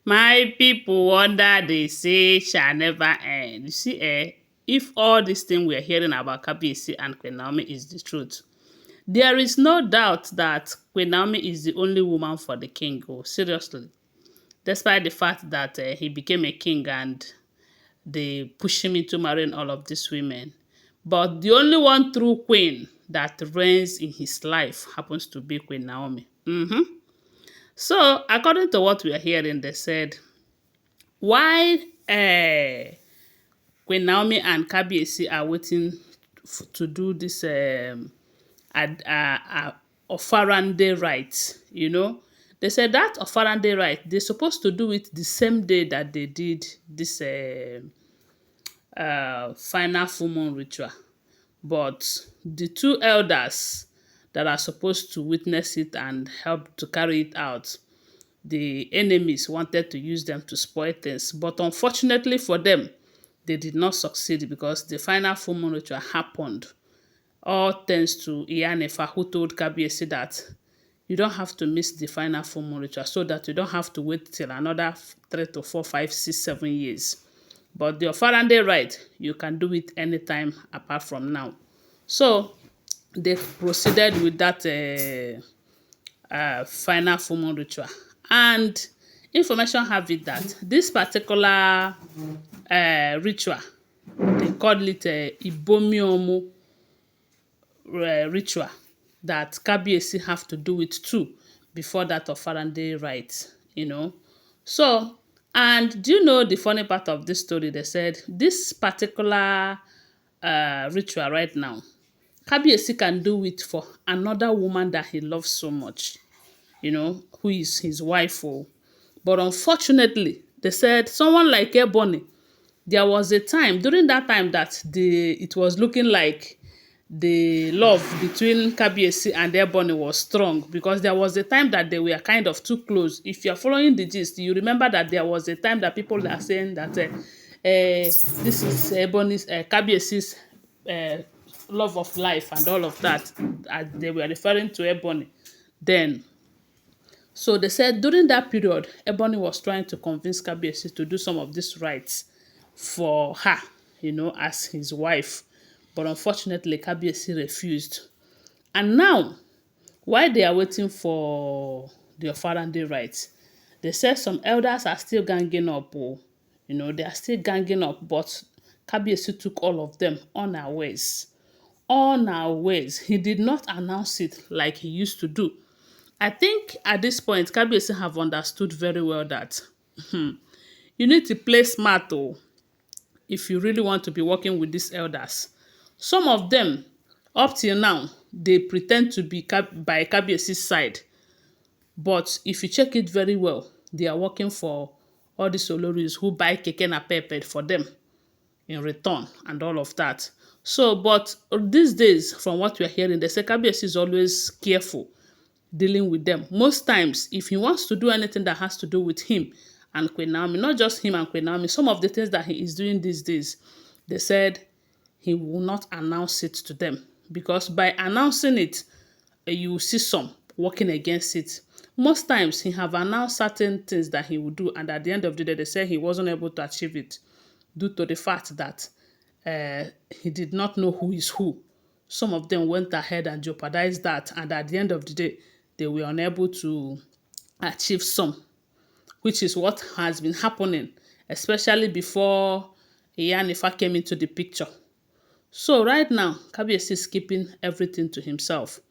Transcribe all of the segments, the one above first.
My people wonder they say shall never end. You see, if all this thing we're hearing about Kabiyesi and Queen Naomi is the truth, there is no doubt that Queen Naomi is the only woman for the king. Oh, seriously. Despite the fact that he became a king and they push him into marrying all of these women. But the only one true queen that reigns in his life happens to be Queen Naomi. So, according to what we are hearing, they said, why Queen Naomi and Kabiyesi are waiting to do this Ofarande rite, They said that Ofarande rite, they're supposed to do it the same day that they did this final full moon ritual. But the two elders that are supposed to witness it and help to carry it out, the enemies wanted to use them to spoil things. But unfortunately for them, they did not succeed because the final full moon ritual happened. All thanks to Iyanefa, who told Kabiyesi that you don't have to miss the final full moon ritual so that you don't have to wait till another 3 to 4, 5, 6, 7 years. But the Ofarande rite, you can do it anytime apart from now. So they proceeded with that final full moon ritual. And information have it that this particular ritual, they call it Ibomi Òmú ritual, that Kabiyesi have to do it too before that Ofarande rite. So, and do you know the funny part of this story? They said this particular ritual right now, Kabiyesi can do it for another woman that he loves so much, who is his wife. Oh. But unfortunately, they said someone like Ebony, there was a time, during that time that it was looking like the love between Kabiyesi and Ebony was strong, because there was a time that they were kind of too close. If you're following the gist, you remember that there was a time that people are saying that this is Ebony's, Kabiyesi's love of life and all of that. They were referring to Ebony then. So they said during that period, Ebony was trying to convince Kabiyesi to do some of these rites for her, as his wife. But unfortunately, Kabiyesi refused. And now, while they are waiting for the Ofarande rites, they said some elders are still ganging up. Oh. They are still ganging up, but Kabiyesi took all of them unawares. Unawares. He did not announce it like he used to do. I think at this point, Kabiyesi have understood very well that you need to play smart if you really want to be working with these elders. Some of them, up till now, they pretend to be by Kabiyesi's side. But if you check it very well, they are working for all these Oloris who buy keke napep for them in return and all of that. So, but these days, from what we are hearing, they say Kabiyesi is always careful dealing with them. Most times, if he wants to do anything that has to do with him and Queen Naomi, not just him and Queen Naomi, some of the things that he is doing these days, they said he will not announce it to them, because by announcing it, you will see some working against it. Most times, he have announced certain things that he will do, and at the end of the day, they say he wasn't able to achieve it due to the fact that he did not know who is who. Some of them went ahead and jeopardized that, and at the end of the day, they were unable to achieve some, which is what has been happening, especially before Iyanifa came into the picture. So right now, Kabiyesi is keeping everything to himself.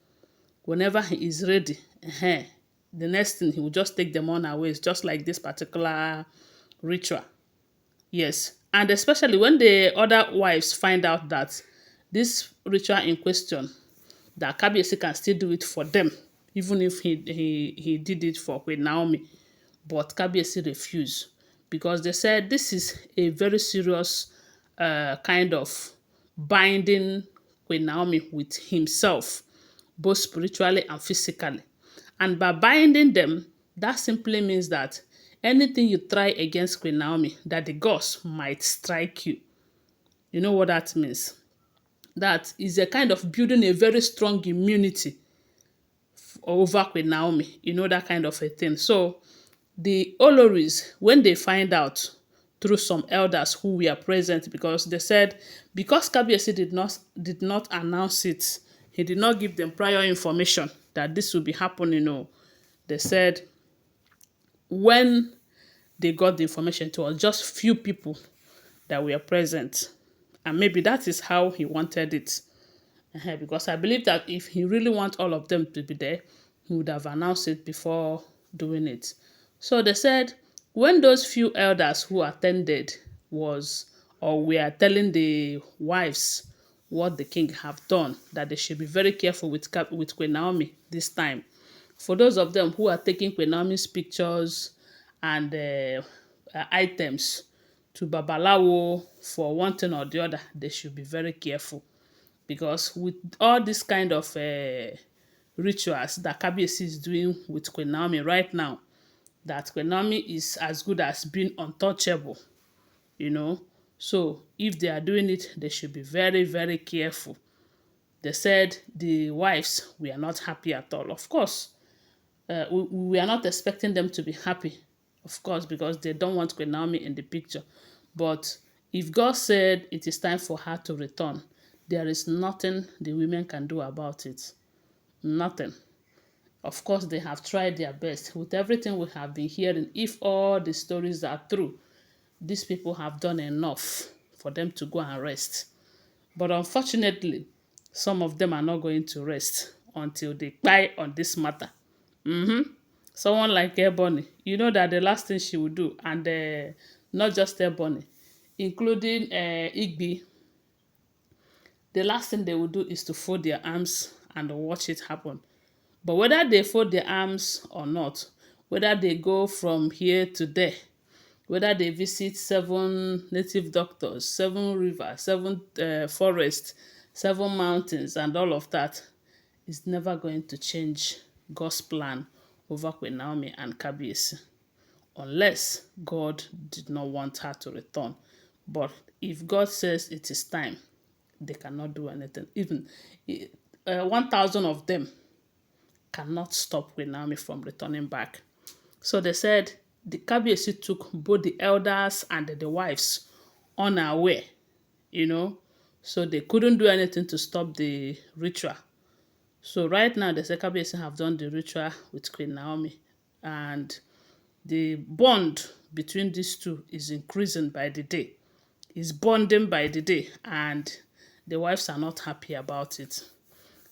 Whenever he is ready, the next thing, he will just take them on away, just like this particular ritual. Yes, and especially when the other wives find out that this ritual in question, that Kabiyesi can still do it for them, even if he did it for Queen Naomi. But Kabiyesi refused, because they said this is a very serious kind of binding Queen Naomi with himself, both spiritually and physically. And by binding them, that simply means that anything you try against Queen Naomi, that the gods might strike you. You know what that means? That is a kind of building a very strong immunity over Queen Naomi. That kind of a thing. So the Oloris, when they find out through some elders who were present, because they said, because Kabiyesi did not announce it, he did not give them prior information that this will be happening. No, they said when they got the information, it was just few people that were present, and maybe that is how he wanted it. Because I believe that if he really wants all of them to be there, he would have announced it before doing it. So they said when those few elders who attended was or were telling the wives what the king have done, that they should be very careful with Queen Naomi this time. For those of them who are taking Queen Naomi's pictures and items to Babalawo for one thing or the other, they should be very careful, because with all this kind of rituals that Kabiyesi is doing with Queen Naomi right now, that Queen Naomi is as good as being untouchable, you know. So if they are doing it, they should be very, very careful. They said the wives were not happy at all. Of course, we are not expecting them to be happy, of course, because they don't want Queen Naomi in the picture. But if God said it is time for her to return, there is nothing the women can do about it. Nothing. Of course, they have tried their best. With everything we have been hearing, if all the stories are true, these people have done enough for them to go and rest. But unfortunately, some of them are not going to rest until they die on this matter. Someone like Ebony, you know that the last thing she will do, and not just Ebony, including Igby, the last thing they will do is to fold their arms and watch it happen. But whether they fold their arms or not, whether they go from here to there, whether they visit 7 native doctors, 7 rivers, 7 forests, 7 mountains, and all of that, is never going to change God's plan over Queen Naomi and Kabiyesi, unless God did not want her to return. But if God says it is time, they cannot do anything. Even 1,000 of them cannot stop Queen Naomi from returning back. So they said the Kabiyesi took both the elders and the wives unaware, you know, so they couldn't do anything to stop the ritual. So right now, the Kabiyesi have done the ritual with Queen Naomi, and the bond between these two is increasing by the day. It's bonding by the day, and the wives are not happy about it.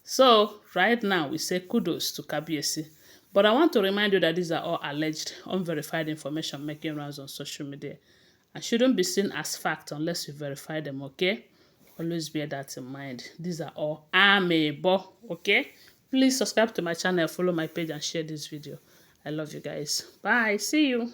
So right now, we say kudos to Kabiyesi. But I want to remind you that these are all alleged, unverified information making rounds on social media and shouldn't be seen as fact unless you verify them, okay? Always bear that in mind. These are all amebo, okay? Please subscribe to my channel, follow my page, and share this video. I love you guys. Bye. See you.